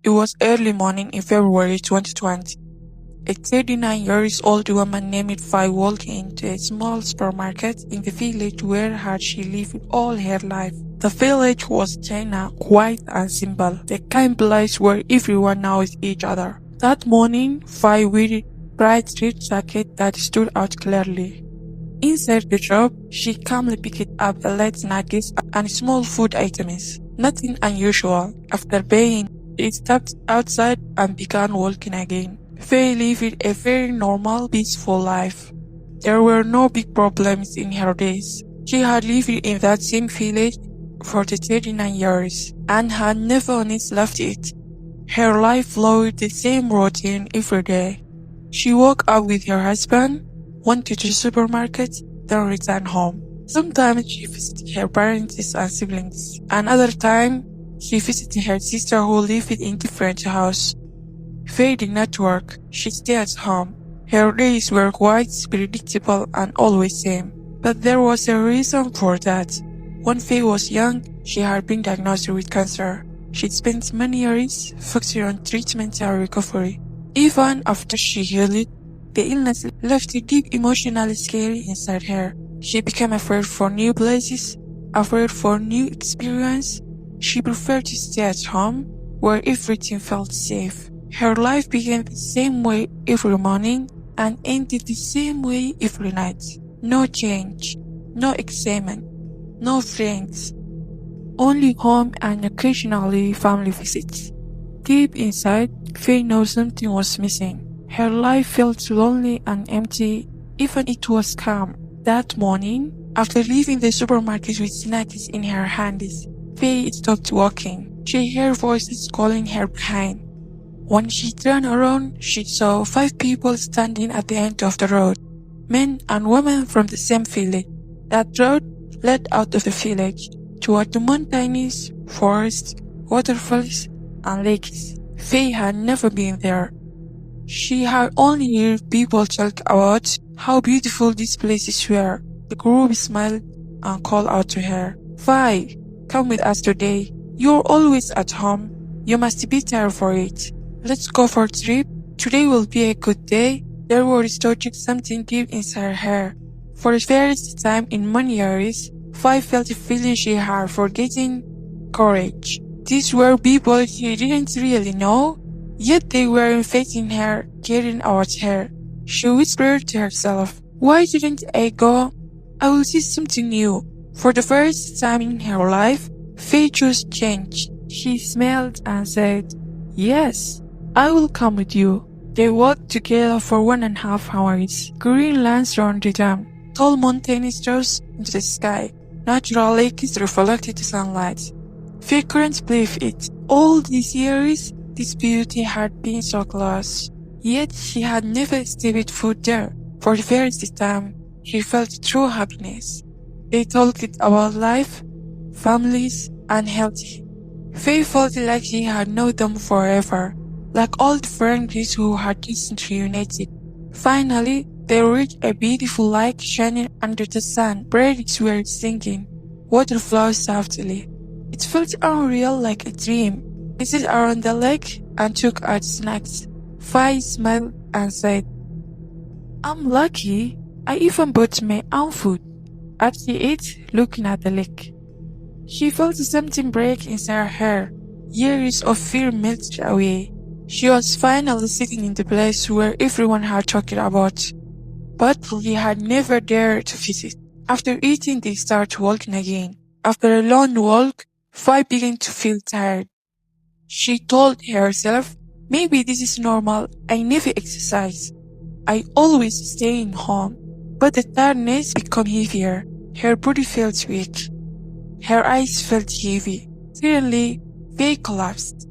It was early morning in February 2020. A 39-year-old woman named Fai walked into a small supermarket in the village where had she lived all her life. The village was China, quiet and simple, the kind place where everyone knows each other. That morning, Fai wore a bright red jacket that stood out clearly. Inside the shop, she calmly picked up a light snacks and small food items. Nothing unusual. After paying, she stepped outside and began walking again. Faye lived a very normal, peaceful life. There were no big problems in her days. She had lived in that same village for 39 years and had never once left it. Her life followed the same routine every day. She woke up with her husband, went to the supermarket, then returned home. Sometimes she visited her parents and siblings. Another time, she visited her sister who lived in different house. Faye did not work. She stayed at home. Her days were quite predictable and always same. But there was a reason for that. When Faye was young, she had been diagnosed with cancer. She spent many years focusing on treatment and recovery. Even after she healed, the illness left a deep emotional scare inside her. She became afraid for new places, afraid for new experience. She preferred to stay at home, where everything felt safe. Her life began the same way every morning and ended the same way every night. No change, no excitement, no friends, only home and occasionally family visits. Deep inside, Faye knew something was missing. Her life felt lonely and empty, even it was calm. That morning, after leaving the supermarket with snacks in her hands, Faye stopped walking. She heard voices calling her behind. When she turned around, she saw 5 people standing at the end of the road, men and women from the same village. That road led out of the village toward the mountains, forests, waterfalls, and lakes. Faye had never been there. She had only heard people talk about how beautiful these places were. The group smiled and called out to her, "Faye, come with us today. You're always at home. You must be tired for it. Let's go for a trip. Today will be a good day." There was touching something deep inside her. For the first time in many years, Faye felt a feeling she had forgotten: courage. These were people she didn't really know, yet they were inviting her, caring about her. She whispered to herself, "Why didn't I go? I will see something new." For the first time in her life, Faye chose change. She smiled and said, "Yes, I will come with you." They walked together for 1.5 hours. Green lands surrounded them. Tall mountains rose into the sky. Natural lakes reflected the sunlight. Faye couldn't believe it. All these years, this beauty had been so close. Yet she had never stepped foot there. For the first time, she felt true happiness. They talked about life, families, and health. Faye felt like she had known them forever, like old friends who had just reunited. Finally, they reached a beautiful lake shining under the sun. Birds were singing. Water flowed softly. It felt unreal, like a dream. They sat around the lake and took out snacks. Faye smiled and said, "I'm lucky. I even bought my own food." As she ate, looking at the lake, she felt something break inside her. Years of fear melted away. She was finally sitting in the place where everyone had talked about, but she had never dared to visit. After eating, they started walking again. After a long walk, Faye began to feel tired. She told herself, "Maybe this is normal. I never exercise. I always stay in home." But the tiredness became heavier. Her body felt weak. Her eyes felt heavy. Suddenly, Faye collapsed.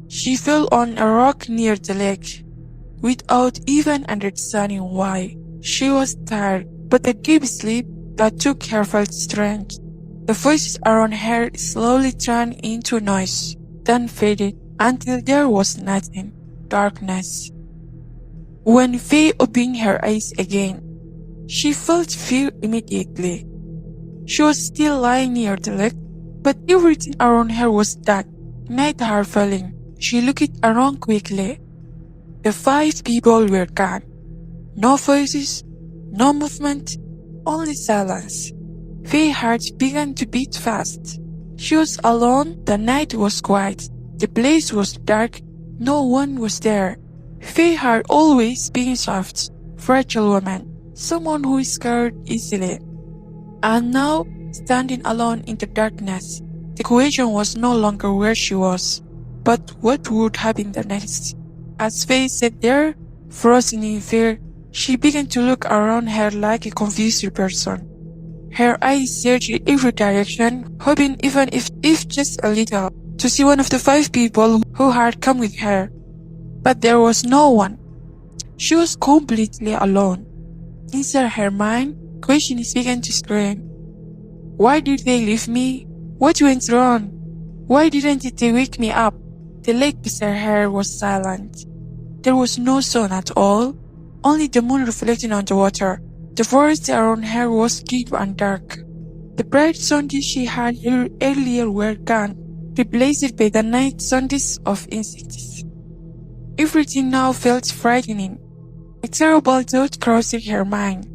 She fell on a rock near the lake, without even understanding why. She was tired, but the deep sleep that took her felt strange. The voices around her slowly turned into noise, then faded until there was nothing, darkness. When Faye opened her eyes again, she felt fear immediately. She was still lying near the lake, but everything around her was dark. Night had fallen. She looked around quickly. The 5 people were gone. No voices, no movement, only silence. Faye's heart began to beat fast. She was alone, the night was quiet, the place was dark, no one was there. Faye had always been soft, fragile woman, someone who is scared easily. And now, standing alone in the darkness, the question was no longer where she was, but what would happen the next. As Faye sat there, frozen in fear, she began to look around her like a confused person. Her eyes searched in every direction, hoping even if just a little, to see one of the 5 people who had come with her. But there was no one. She was completely alone. Inside her mind, questions began to scream. Why did they leave me? What went wrong? Why didn't they wake me up? The lake beside her was silent. There was no sun at all, only the moon reflecting on the water. The forest around her was deep and dark. The bright sundays she had earlier were gone, replaced by the night sundays of insects. Everything now felt frightening. A terrible thought crossed her mind.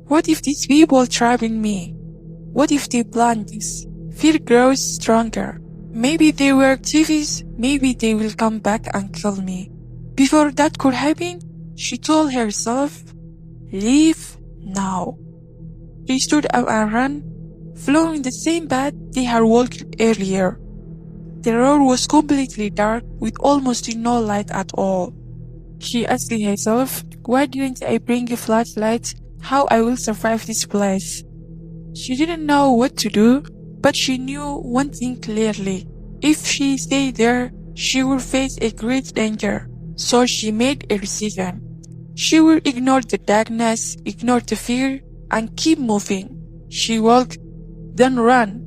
What if these people trap me? What if they plan this? Fear grows stronger. Maybe they were thieves, maybe they will come back and kill me. Before that could happen, she told herself, leave now. She stood up and ran, following the same path they had walked earlier. The road was completely dark with almost no light at all. She asked herself, why didn't I bring a flashlight? How I will survive this place? She didn't know what to do, but she knew one thing clearly. If she stayed there, she would face a great danger. So she made a decision. She would ignore the darkness, ignore the fear, and keep moving. She walked, then ran.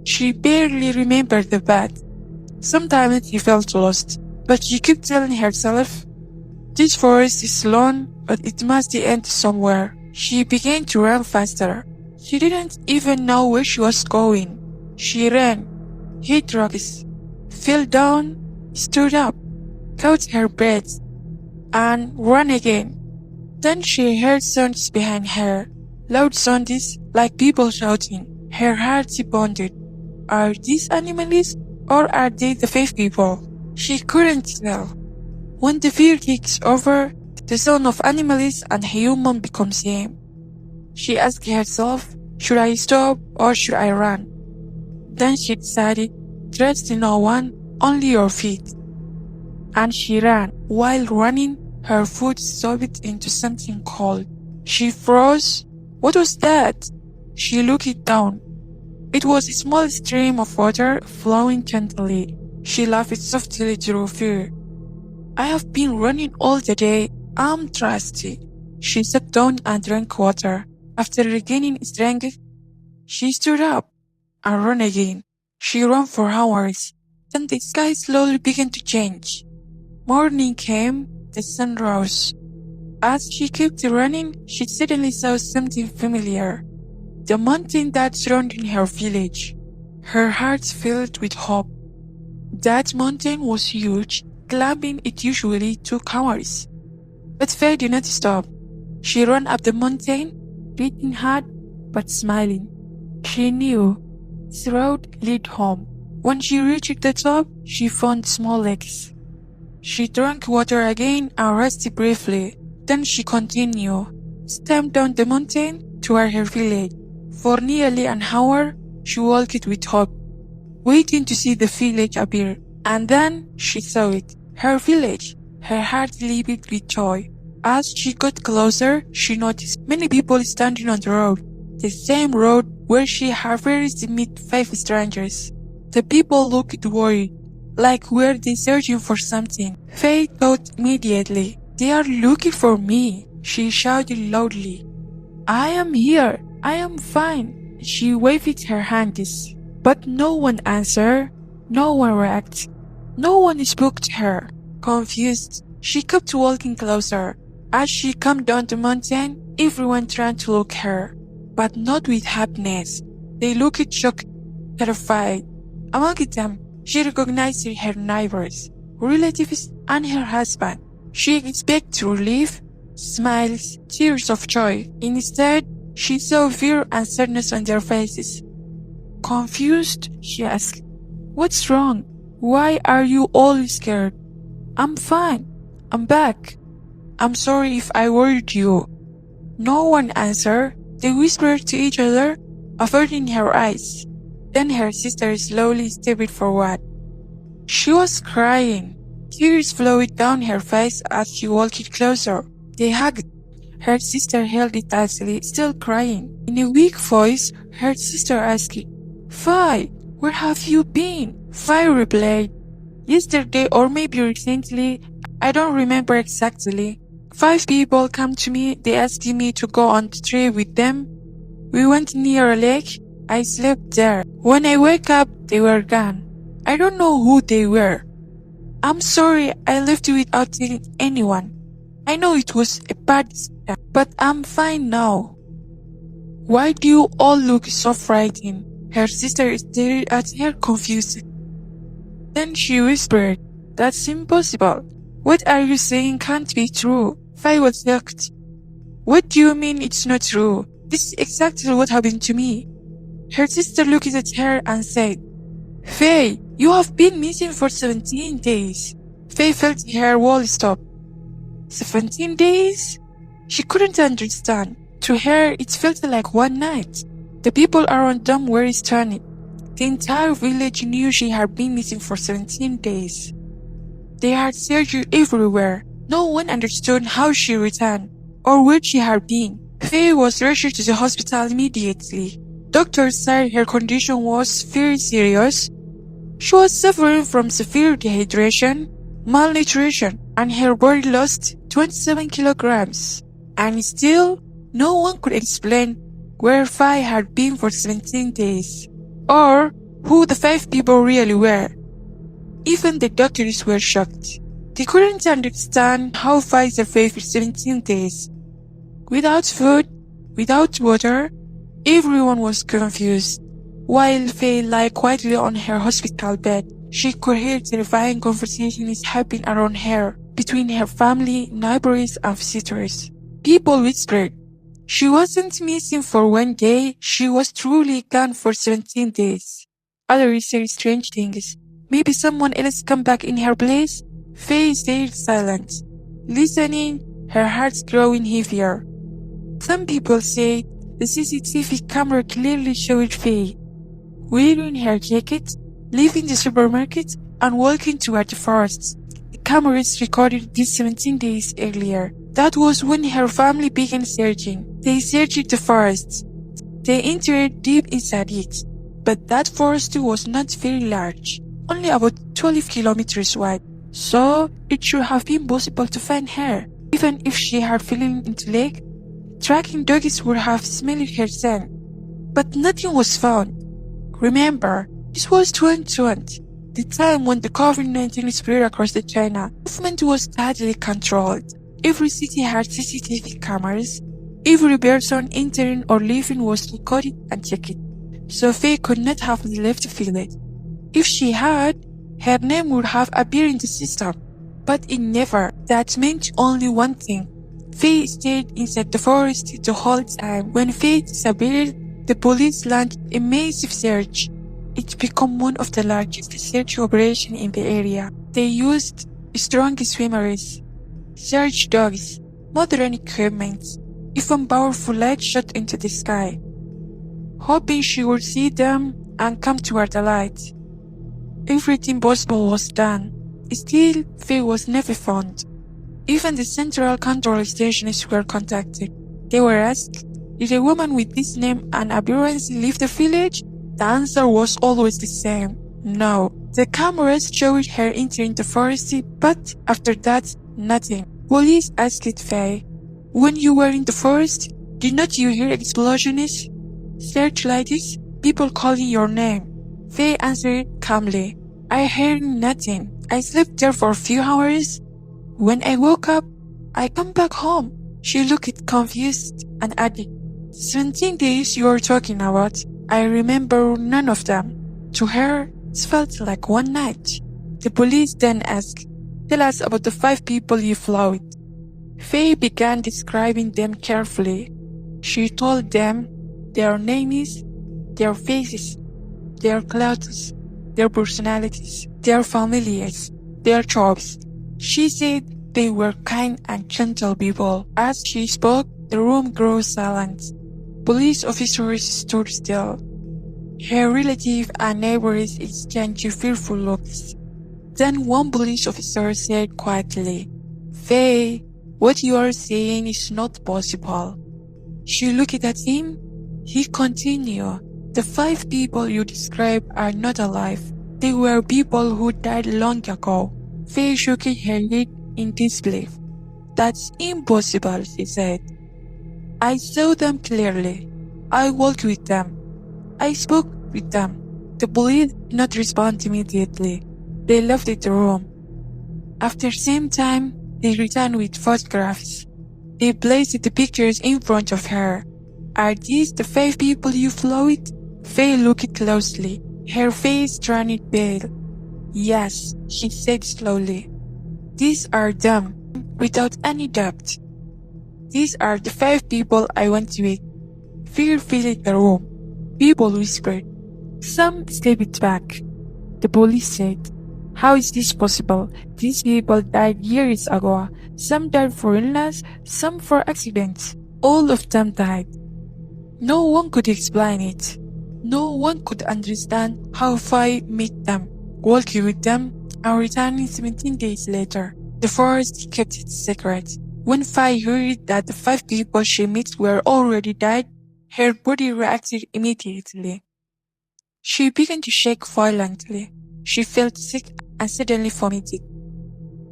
She barely remembered the path. Sometimes she felt lost, but she kept telling herself, this forest is long, but it must end somewhere. She began to run faster. She didn't even know where she was going. She ran, hit rocks, fell down, stood up, caught her breath, and ran again. Then she heard sounds behind her, loud sounds like people shouting. Her heart pounded. Are these animals or are they the 5 people? She couldn't tell. When the fear takes over, the sound of animals and human become same. She asked herself, should I stop or should I run? Then she decided, trust no one, only your feet. And she ran. While running, her foot sobbed into something cold. She froze. What was that? She looked down. It was a small stream of water flowing gently. She laughed softly through fear. I have been running all the day. I'm thirsty. She sat down and drank water. After regaining strength, she stood up and ran again. She ran for hours. Then the sky slowly began to change. Morning came, the sun rose. As she kept running, she suddenly saw something familiar. The mountain that surrounded her village. Her heart filled with hope. That mountain was huge. Climbing it usually took hours. But Faye did not stop. She ran up the mountain, breathing hard but smiling. She knew the road led home. When she reached the top, she found small lakes. She drank water again and rested briefly. Then she continued, stepped down the mountain toward her village. For nearly an hour, she walked with hope, waiting to see the village appear. And then she saw it, her village. Her heart leaped with joy. As she got closer, she noticed many people standing on the road, the same road where she had first met 5 strangers. The people looked worried, like were they searching for something. Faye thought immediately, they are looking for me. She shouted loudly, I am here, I am fine. She waved her hands, but no one answered, no one reacted, no one spoke to her. Confused, she kept walking closer. As she came down the mountain, everyone tried to look her, but not with happiness. They looked shocked, terrified. Among them, she recognized her neighbors. relatives, and her husband. She expected relief, smiles, tears of joy. Instead, she saw fear and sadness on their faces. Confused, she asked, "What's wrong? Why are you all scared?" "I'm fine. I'm back. I'm sorry if I worried you." No one answered. They whispered to each other, averting her eyes. Then her sister slowly stepped forward. She was crying. Tears flowed down her face as she walked closer. They hugged. Her sister held it tightly, still crying. In a weak voice, her sister asked, "Faye, where have you been?" Faye replied, "Yesterday or maybe recently, I don't remember exactly. 5 people come to me, they asked me to go on the trip with them. We went near a lake, I slept there. When I woke up, they were gone. I don't know who they were. I'm sorry I left without telling anyone. I know it was a bad decision, but I'm fine now." "Why do you all look so frightened?" Her sister stared at her confused. Then she whispered, "That's impossible. What are you saying can't be true?" Faye was shocked. "What do you mean it's not true? This is exactly what happened to me." Her sister looked at her and said, "Faye, you have been missing for 17 days. Faye felt her world stop. 17 days? She couldn't understand. To her, it felt like one night. The people around them were stunned. The entire village knew she had been missing for 17 days. They had searched everywhere. No one understood how she returned or where she had been. Faye was rushed to the hospital immediately. Doctors said her condition was very serious. She was suffering from severe dehydration, malnutrition, and her body lost 27 kilograms. And still, no one could explain where Faye had been for 17 days, or who the 5 people really were. Even the doctors were shocked. They couldn't understand how Faye survived for 17 days. Without food, without water, everyone was confused. While Faye lay quietly on her hospital bed, she could hear terrifying conversations happening around her, between her family, neighbors, and visitors. People whispered, "She wasn't missing for 1 day, she was truly gone for 17 days. Others said strange things. Maybe someone else come back in her place. Faye stayed silent, listening, her heart growing heavier. Some people said the CCTV camera clearly showed Faye wearing her jacket, leaving the supermarket, and walking toward the forest. The cameras recorded this 17 days earlier. That was when her family began searching. They searched the forest. They entered deep inside it. But that forest was not very large, only about 12 kilometers wide. So it should have been possible to find her, even if she had fallen into the lake. Tracking dogs would have smelled her scent. But nothing was found. Remember, this was 2020, the time when the COVID-19 spread across the China. Movement was tightly controlled. Every city had CCTV cameras. Every person entering or leaving was recorded and checked. So Faye could not have left the village. If she had, her name would have appeared in the system. But it never. That meant only one thing. Faye stayed inside the forest the whole time. When Faye disappeared, the police launched a massive search. It became one of the largest search operations in the area. They used strong swimmers, search dogs, modern equipment, even powerful light shot into the sky, hoping she would see them and come toward the light. Everything possible was done. Still, Faye was never found. Even the central control stations were contacted. They were asked, "Did a woman with this name and appearance leave the village?" The answer was always the same: no. The cameras showed her entering the forest, but after that, nothing. Police asked Faye, "When you were in the forest, did not you hear explosions, searchlights, people calling your name?" Faye answered calmly, "I heard nothing. I slept there for a few hours. When I woke up, I come back home." She looked confused and added, 17 days you are talking about, I remember none of them." To her, it felt like one night. The police then asked, "Tell us about the 5 people you followed." Faye began describing them carefully. She told them their names, their faces, their clothes, their personalities, their families, their jobs. She said they were kind and gentle people. As she spoke, the room grew silent. Police officers stood still. Her relatives and neighbors exchanged fearful looks. Then one police officer said quietly, "Faye, what you are saying is not possible." She looked at him. He continued, "The 5 people you describe are not alive. They were people who died long ago." Faye shook her head in disbelief. "That's impossible," she said. "I saw them clearly. I walked with them. I spoke with them." The police did not respond immediately. They left the room. After some time, they returned with photographs. They placed the pictures in front of her. "Are these the 5 people you followed?" Faye looked closely. Her face turned pale. "Yes," she said slowly. "These are them, without any doubt. These are the 5 people I went with." Fear filled the room. People whispered. Some stepped back. The police said, "How is this possible? These people died years ago. Some died for illness, some for accidents. All of them died." No one could explain it. No one could understand how Faye met them, walked with them, and returned 17 days later. The forest kept its secret. When Faye heard that the 5 people she met were already dead, her body reacted immediately. She began to shake violently. She felt sick and suddenly vomited.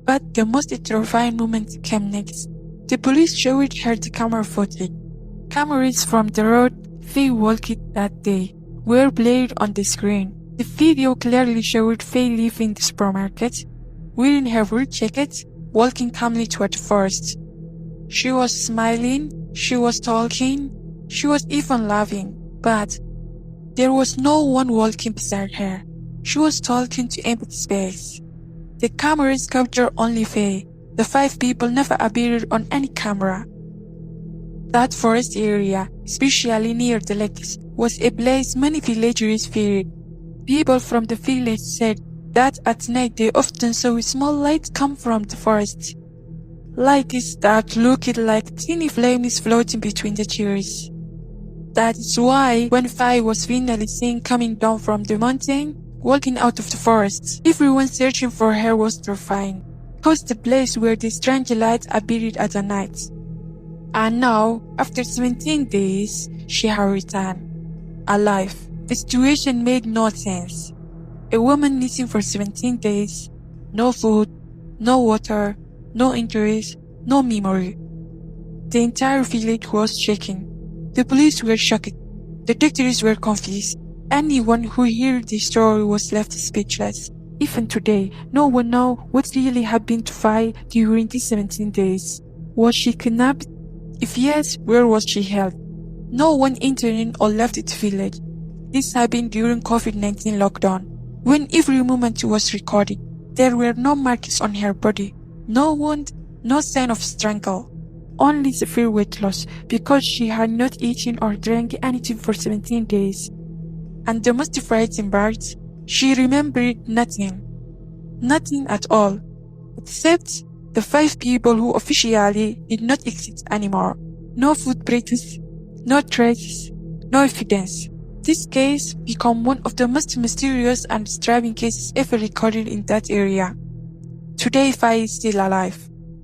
But the most terrifying moment came next. The police showed her the camera footage. Cameras from the road Faye walked that day were played on the screen. The video clearly showed Faye leaving the supermarket, wearing her red jacket, walking calmly toward the forest. She was smiling, she was talking, she was even laughing, but there was no one walking beside her. She was talking to empty space. The cameras captured only Faye. The 5 people never appeared on any camera. That forest area, especially near the lakes, was a place many villagers feared. People from the village said that at night they often saw a small light come from the forest. Lights that looked like tiny flames floating between the trees. That is why when Faye was finally seen coming down from the mountain, walking out of the forest, everyone searching for her was terrifying, because the place where the strange light appeared at night. And now, after 17 days, she had returned, alive. The situation made no sense. A woman missing for 17 days, no food, no water, no injuries, no memory. The entire village was shaking. The police were shocked. The doctors were confused. Anyone who heard the story was left speechless. Even today, no one knows what really happened to Faye during these 17 days. Was she kidnapped? If yes, where was she held? No one entered or left the village. This happened during COVID-19 lockdown, when every moment was recorded. There were no marks on her body, no wound, no sign of strangle. Only severe weight loss because she had not eaten or drank anything for 17 days. And the most frightening part, she remembered nothing. Nothing at all, except the 5 people who officially did not exist anymore. No footprints, no traces, no evidence. This case became one of the most mysterious and disturbing cases ever recorded in that area. Today, Faye is still alive.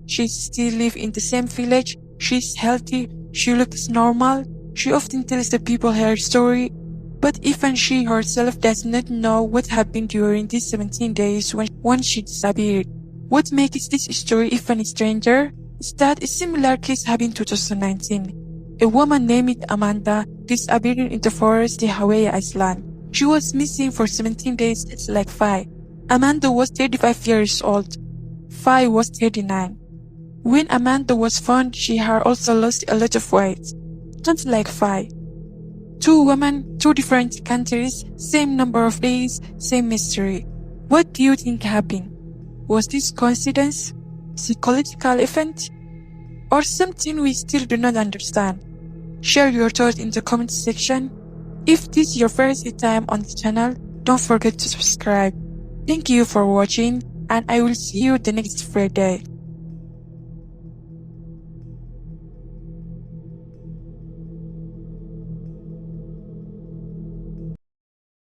She still lives in the same village. She's healthy. She looks normal. She often tells the people her story. But even she herself does not know what happened during these 17 days when she disappeared. What makes this story even stranger is that a similar case happened in 2019. A woman named Amanda disappeared in the forest in Hawaii Island. She was missing for 17 days just like Faye. Amanda was 35 years old. Faye was 39. When Amanda was found, she had also lost a lot of weight. Just like Faye. 2 women, 2 different countries, same number of days, same mystery. What do you think happened? Was this coincidence, psychological event, or something we still do not understand? Share your thoughts in the comment section. If this is your first time on the channel, don't forget to subscribe. Thank you for watching, and I will see you the next Friday.